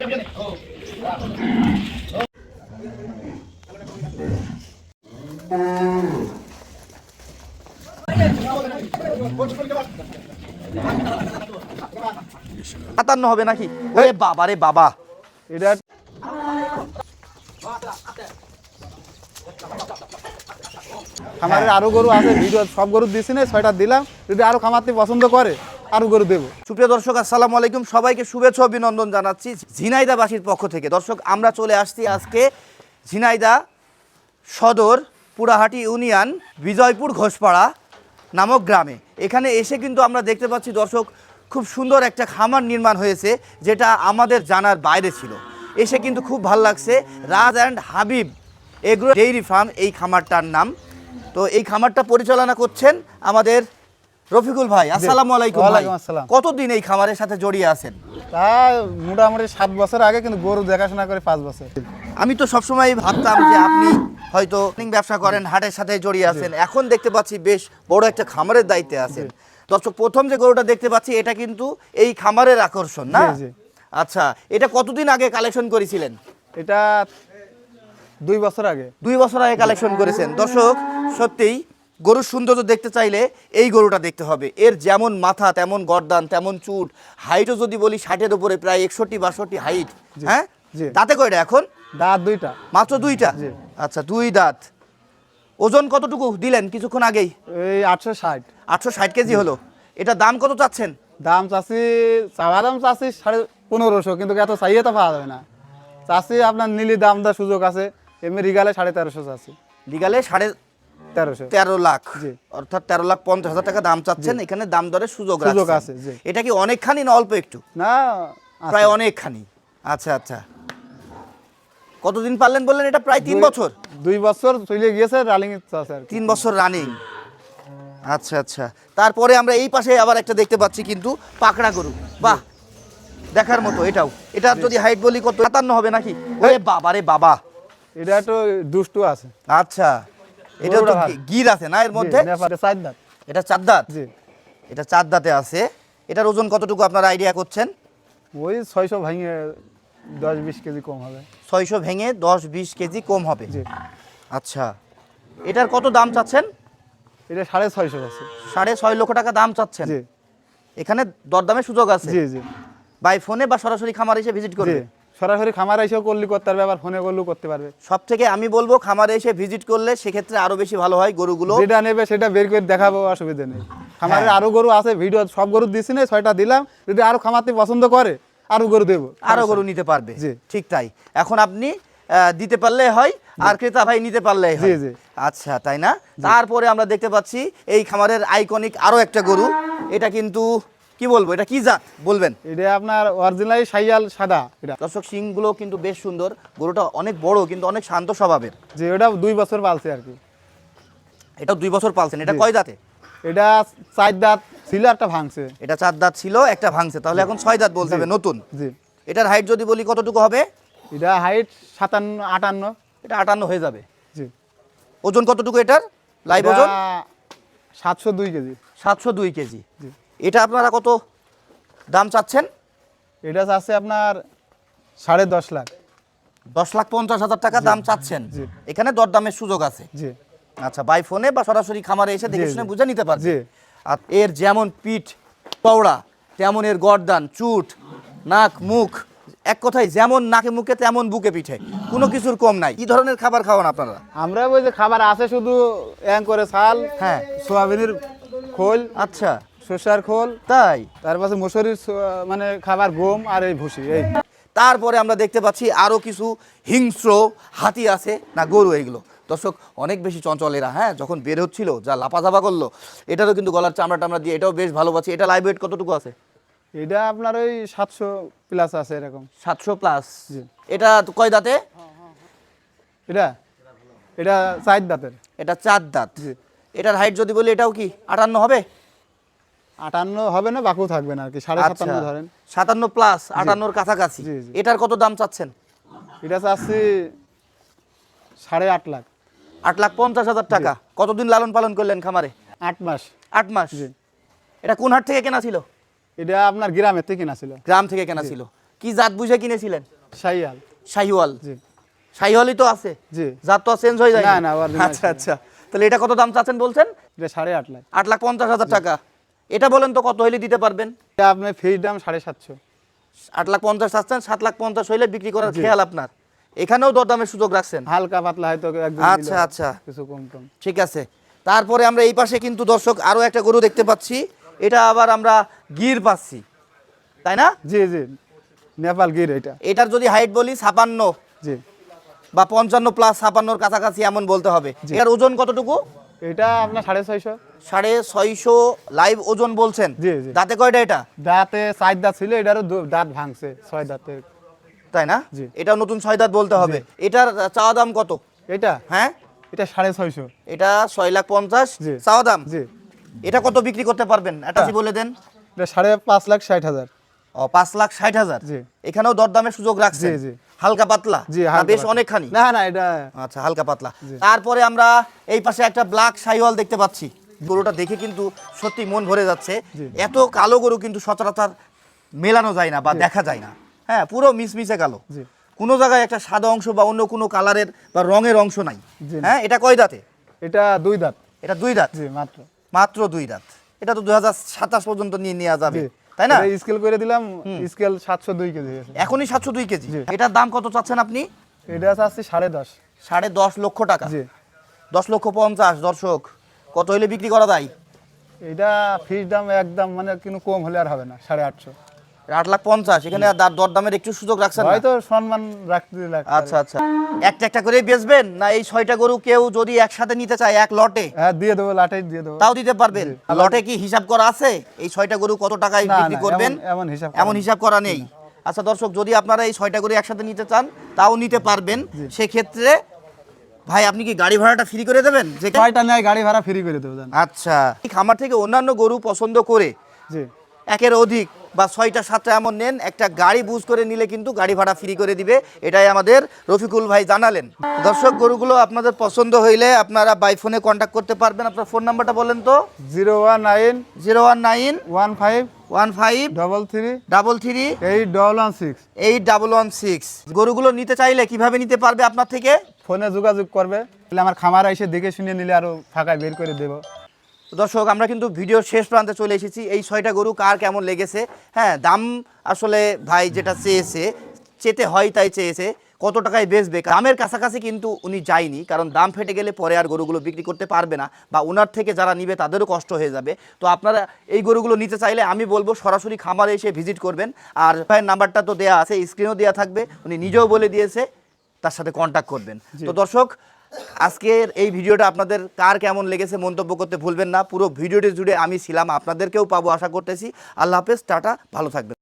57 হবে নাকি? ওরে বাবা রে বাবা, এটা খামারের আরো গরু আছে, ভিডিও সব গরু দিছি না, 6টা দিলাম। যদি আরো খামারতে পছন্দ করে আরো গরু দেবো। সুপ্রিয় দর্শক, আসসালামু আলাইকুম। সবাইকে শুভেচ্ছা অভিনন্দন জানাচ্ছি ঝিনাইদাবাসীর পক্ষ থেকে। দর্শক, আমরা চলে আসছি আজকে ঝিনাইদা সদর পুরাহাটি ইউনিয়ন বিজয়পুর ঘোষপাড়া নামক গ্রামে। এখানে এসে কিন্তু আমরা দেখতে পাচ্ছি দর্শক, খুব সুন্দর একটা খামার নির্মাণ হয়েছে, যেটা আমাদের জানার বাইরে ছিল। এসে কিন্তু খুব ভালো লাগছে। Raj and Habib agro dairy farm এই খামারটার নাম। তো এই খামারটা পরিচালনা করছেন আমাদের রফিকুল ভাই। আসসালামু আলাইকুম। ওয়ালাইকুম আসসালাম। কতদিন এই খামারের সাথে জড়িয়ে আছেন? তা মোটামুটি 7 বছর আগে, কিন্তু গরু দেখাশোনা করে 5 বছর। আমি তো সবসময় ভাবতাম যে আপনি হয়তো ব্যবসা করেন, হাটের সাথে জড়িয়ে আছেন। এখন দেখতে পাচ্ছি বেশ বড় একটা খামারের দায়িত্বে আছেন। দর্শক, প্রথম যে গরুটা দেখতে পাচ্ছি এটা কিন্তু এই খামারের আকর্ষণ না? আচ্ছা, এটা কতদিন আগে কালেকশন করেছিলেন? এটা 2 বছর আগে। 2 বছর আগে কালেকশন করেছেন। দর্শক, সত্যিই গরুর সৌন্দর্য দেখতে চাইলে এই গরুটা দেখতে হবে। এর যেমন মাথা তেমন গর্দান তেমন চুট, হাইটও যদি বলি 60-এর উপরে, প্রায় 61-62 হাইট। হ্যাঁ, দাঁতে কয়টা এখন? দাঁত 2টা। মাত্র 2টা? আচ্ছা, 2 দাঁত। ওজন কতটুকু দিলেন কিছুক্ষণ আগেই? এই 860। 860 কেজি হলো। এটা দাম কত চাচ্ছেন? দাম চাচ্ছি, চাওয়া দাম চাচ্ছি 1550, কিন্তু এত চাইয়ে তো পাওয়া যাবে না। চাচ্ছি আপনার নিলি দাম দেওয়ার সুযোগ আছে। এমনি রিগালে 1350 চাচ্ছি। লিগালে 13.5 লাখ, অর্থাৎ 13,50,000 টাকা দাম চাচ্ছেন। এখানে দাম দরের সুযোগ আছে। এটা কি অনেকখানি না অল্প একটু? না, প্রায় অনেকখানি। আচ্ছা আচ্ছা, কতদিন পারলেন বললেন? এটা প্রায় 3 বছর। 2 বছর চলে গিয়েছে, রানিং আছে আর 3 বছর রানিং। আচ্ছা আচ্ছা, তারপরে আমরা এই পাশে আবার একটা দেখতে পাচ্ছি কিন্তু পাকড়া গরু। বাহ, দেখার মতো। এটাও, এটা যদি হাইট বলি কত? 57 হবে নাকি? ওরে বাবা রে বাবা, এটা তো দুষ্টু আছে। আচ্ছা, এটা তো গির আছে না এর মধ্যে? এটা 4 দাঁত। এটা 4 দাঁতে আছে। এটার ওজন কতটুকু আপনারা আইডিয়া করছেন? ওই 600 ভেঙে 10-20 কেজি কম হবে। 600 ভেঙে 10-20 কেজি কম হবে। আচ্ছা, এটার কত দাম চাচ্ছেন? এটা 650 আছে। 6.5 লক্ষ টাকা দাম চাচ্ছেন। এখানে দরদামের সুযোগ আছে? বাই ফোনে বা সরাসরি খামার এসে ভিজিট করবে? সরাসরি খামার এসেও করলে করতে পারবে, আবার ফোনে করলেও করতে পারবে। সব থেকে আমি বলবো খামারে এসে ভিজিট করলে সেক্ষেত্রে আরো বেশি ভালো হয়। গরুগুলো যেটা নেবে সেটা বের করে দেখাবো, অসুবিধা নেই। খামারের আরো গরু আছে, ভিডিও সব গরু দিছি না, 6টা দিলাম। যদি আরো খামারতে পছন্দ করে আরো গরু দেবো, আরো গরু নিতে পারবে। ঠিক তাই। এখন আপনি দিতে পারলে হয়, আর ক্রেতা ভাই নিতে পারলে হয়। আচ্ছা, তাই না? তারপরে আমরা দেখতে পাচ্ছি এই খামারের আইকনিক আরো একটা গরু। এটা কিন্তু কি বলবো, এটা কি জাত বলবেন? এটা আপনার অরিজিনাল শাইয়াল সাদা। এটা দর্শক, শিংগুলো কিন্তু বেশ সুন্দর। গরুটা অনেক বড় কিন্তু অনেক শান্ত স্বভাবের। ওটা 2 বছর পালছে আর কি। এটা 2 বছর পালছেন। এটা কয় দাঁতে? এটা 4 দাঁত ছিল, একটা ভাঙছে। এটা 4 দাঁত ছিল, একটা ভাঙছে, তাহলে এখন 6 দাঁত বলতে হবে নতুন। এটার হাইট যদি বলি কতটুকু হবে? এটা হাইট 57-58। এটা 58 হয়ে যাবে। ওজন কতটুকু এটার লাইভ ওজন? 702 কেজি। 702 কেজি। এটা আপনারা কত দাম চাচ্ছেন? এটা চাচ্ছে আপনার 10.5 লাখ। 10,50,000 টাকা দাম চাচ্ছেন। এখানে দরদামের সুযোগ আছে। আচ্ছা, বাই ফোনে বা সরাসরি খামারে এসে দেখে শুনে বুঝে নিতে পারবে। আর এর যেমন পিঠ চওড়া, তেমন এর গর্দান, চুট, নাক, মুখ, এক কথায় যেমন নাকে মুখে তেমন বুকে পিঠে, কোনো কিছুর কম নাই। কি ধরনের খাবার খাওয়ান আপনারা? আমরা ওই যে খাবার আছে শুধু করে চাল, হ্যাঁ, সোয়াবিনের খোল, আচ্ছা, শসার খোল, তাই তারপরে মসুরির মানে খাবার, গম আর এই ভুসি। এই তারপরে আমরা দেখতে পাচ্ছি আরো কিছু হিংস্র হাতি আছে না গরু। এইগুলো দর্শক অনেক বেশি চঞ্চল এরা। হ্যাঁ, যখন বের হচ্ছিল যা লাপাঝাপা করলো। এটারও কিন্তু গলার চামড়া টামড়া দিয়ে এটাও বেশ ভালো পাচ্ছি। এটা লাইভ ওয়েট কতটুকু আছে? এটা আপনার ওই 700 প্লাস আছে, এরকম 700 প্লাস। এটা কয় দাঁতে? এটা 4 দাঁতের। এটা 4 দাঁত। এটার হাইট যদি বলি এটাও কি 58 হবে? 58 হবে না, বাকু থাকবে না আর কি, 57.5 ধরেন। 57 প্লাস, 58-র কাছাকাছি। এটার কত দাম চাচ্ছেন? এটা চাচ্ছি 8.5 লাখ। 8,50,000 টাকা। কতদিন লালন পালন করলেন খামারে? 8 মাস। 8 মাস। এটা কোন হাট থেকে কেনা ছিল? এটা আপনার গ্রামের থেকে কেনা ছিল। গ্রাম থেকে কেনা ছিল। কি জাত বুঝে কিনেছিলেন? শাহিয়াল। শাহিওয়াল, জি শাহিওয়ালই তো আছে, জি। জাত তো চেঞ্জ হয়ে যায় না, না, original আচ্ছা আচ্ছা, তাহলে এটা কত দাম চাচ্ছেন বলছেন? এটা 8.5 লাখ। 8,50,000 টাকা। এটা বলেন তো কত হইলে দিতে পারবেন? এটা আপনার ফিক্স দাম 750। 8,50,000 চাচ্ছেন, 7,50,000 হইলে বিক্রি করার জি। খেয়াল আপনার। এখানেও দরদামের সুযোগ রাখছেন? হালকা পাতলা হয়তো একদম আচ্ছা আচ্ছা, কিছু কম টম। ঠিক আছে। তারপরে আমরা এই পাশে কিন্তু দর্শক আরো একটা গরু দেখতে পাচ্ছি, এটা আবার আমরা গির পাচ্ছি, তাই না? জি জি, নেপাল গির এটা। এটার যদি হাইট বলি 56 জি, বা 55 প্লাস 56 কাছাকাছি এমন বলতে হবে। জি। এর ওজন কতটুকু? এটা আপনার 650। 650 লাইভ ওজন বলছেন? জি, জি। দাঁতে কয়টা এটা? দাঁতে 4 দাঁত ছিল, এটারও দাঁত ভাঙছে, 6 দাঁতে। তাই না? জি। এটা নতুন 6 দাঁত বলতে হবে। এটার চাওয়া দাম কত? এটা হ্যাঁ, এটা 650। এটা 6,50,000 জি। চাওয়া দাম। জি, এটা কত বিক্রি করতে পারবেন এটা কি বলে দেন? এটা 5,60,000। ও 5,60,000। জি। এখানেও দরদামের সুযোগ রাখছেন? জি, জি। হালকা পাতলা? জি, না হালকা বেশ পাতলা। অনেকখানি? না না, এটা আচ্ছা, হালকা পাতলা। তারপরে আমরা এই পাশে একটা ব্ল্যাক শাহিওয়াল দেখতে পাচ্ছি। গরুটা দেখে কিন্তু সত্যি মন ভরে যাচ্ছে। এত কালো গরু কিন্তু সচরাচর মেলানো যায় না বা দেখা যায় না। হ্যাঁ, পুরো মিসমিসে কালো। জি। কোনো জায়গায় একটা সাদা অংশ বা অন্য কোনো কালারের বা রঙের অংশ নাই। জি না। হ্যাঁ, এটা কয় দাঁতে? এটা 2 দাঁত। এটা 2 দাঁত? জি, মাত্র। মাত্র 2 দাঁত। এটা তো 2027 পর্যন্ত নিয়ে নেওয়া যাবে, জি, তাই না? এটা স্কেল করে দিলাম, স্কেল 702 কেজি হয়েছে। এখনই 702 কেজি। জি। এটার দাম কত চাচ্ছেন আপনি? এটা চাচ্ছি 10.5। 10.5 লক্ষ টাকা। জি, 10,50,000। দর্শক, কত হইলে বিক্রি করা যায়? এটা ফিক্স দাম একদম, মানে কোনো কম হলে আর হবে না, 850। 8,50,000। এখানে আর দরদামের একটু সুযোগ রাখছেন না? হয়তো সম্মান রাখতে লাগবে। আচ্ছা আচ্ছা, একটা একটা করে বেচবেন না এই 6টা গরু কেউ যদি একসাথে নিতে চায় এক লটে হ্যাঁ, দিয়ে দেবো, লাটাই দিয়ে দেবো। তাও দিতে পারবেন? জি। লটে কি হিসাব করা আছে এই 6টা গরু কত টাকায় না, বিক্রি না, করবেন? এমন হিসাব এমন হিসাব করা নেই। আচ্ছা দর্শক, যদি আপনারা এই 6টা গরু একসাথে নিতে চান তাও নিতে পারবেন। সেক্ষেত্রে ভাই আপনি কি গাড়ি ভাড়াটা ফ্রি করে দেবেন? যে ছয়টা নেয় গাড়ি ভাড়া ফ্রি করে দেবো, জান। আচ্ছা, এই খামার থেকে অন্যান্য গরু পছন্দ করে জি, একের অধিক বা 6টা 7টা এমন নেন, একটা গাড়ি বুঝ করে নিলে কিন্তু গাড়ি ভাড়া ফ্রি করে দিবে, এটাই আমাদের রফিকুল ভাই জানালেন। দর্শক, গরুগুলো আপনাদের পছন্দ হইলে আপনারা বাই ফোনে কন্ট্যাক্ট করতে পারবেন। আপনার ফোন নাম্বারটা বলেন তো? 019 019 15 15 33 33 8116। 8116। গরুগুলো নিতে চাইলে কিভাবে নিতে পারবে আপনার থেকে? ফোনে যোগাযোগ করবে, তাহলে আমার খামার এসে দেখে শুনে নিলে আরো ফাঁকায় বের করে দেবো। দর্শক, আমরা কিন্তু ভিডিওর শেষ প্রান্তে চলে এসেছি। এই 6টা গরু কার কেমন লেগেছে? হ্যাঁ, দাম আসলে ভাই যেটা চেয়েছে, চেতে হয় তাই চেয়েছে, কত টাকায় বেচবে দামের কাছাকাছি কিন্তু উনি যায়নি, কারণ দাম ফেটে গেলে পরে আর গরুগুলো বিক্রি করতে পারবে না বা ওনার থেকে যারা নিবে তাদেরও কষ্ট হয়ে যাবে। তো আপনারা এই গরুগুলো নিতে চাইলে আমি বলবো সরাসরি খামারে এসে ভিজিট করবেন। আর ভাইয়ের নাম্বারটা তো দেয়া আছে, স্ক্রিনও দেওয়া থাকবে, উনি নিজেও বলে দিয়েছে, তার সাথে কন্ট্যাক্ট করবেন। তো দর্শক, আজকের এই ভিডিওটা আপনাদের কার কেমন লেগেছে মন্তব্য করতে ভুলবেন না। পুরো ভিডিওটি জুড়ে আমি ছিলাম, আপনাদেরকেও পাবো আশা করতেছি। আল্লাহ হাফেজ, টাটা, ভালো থাকবেন।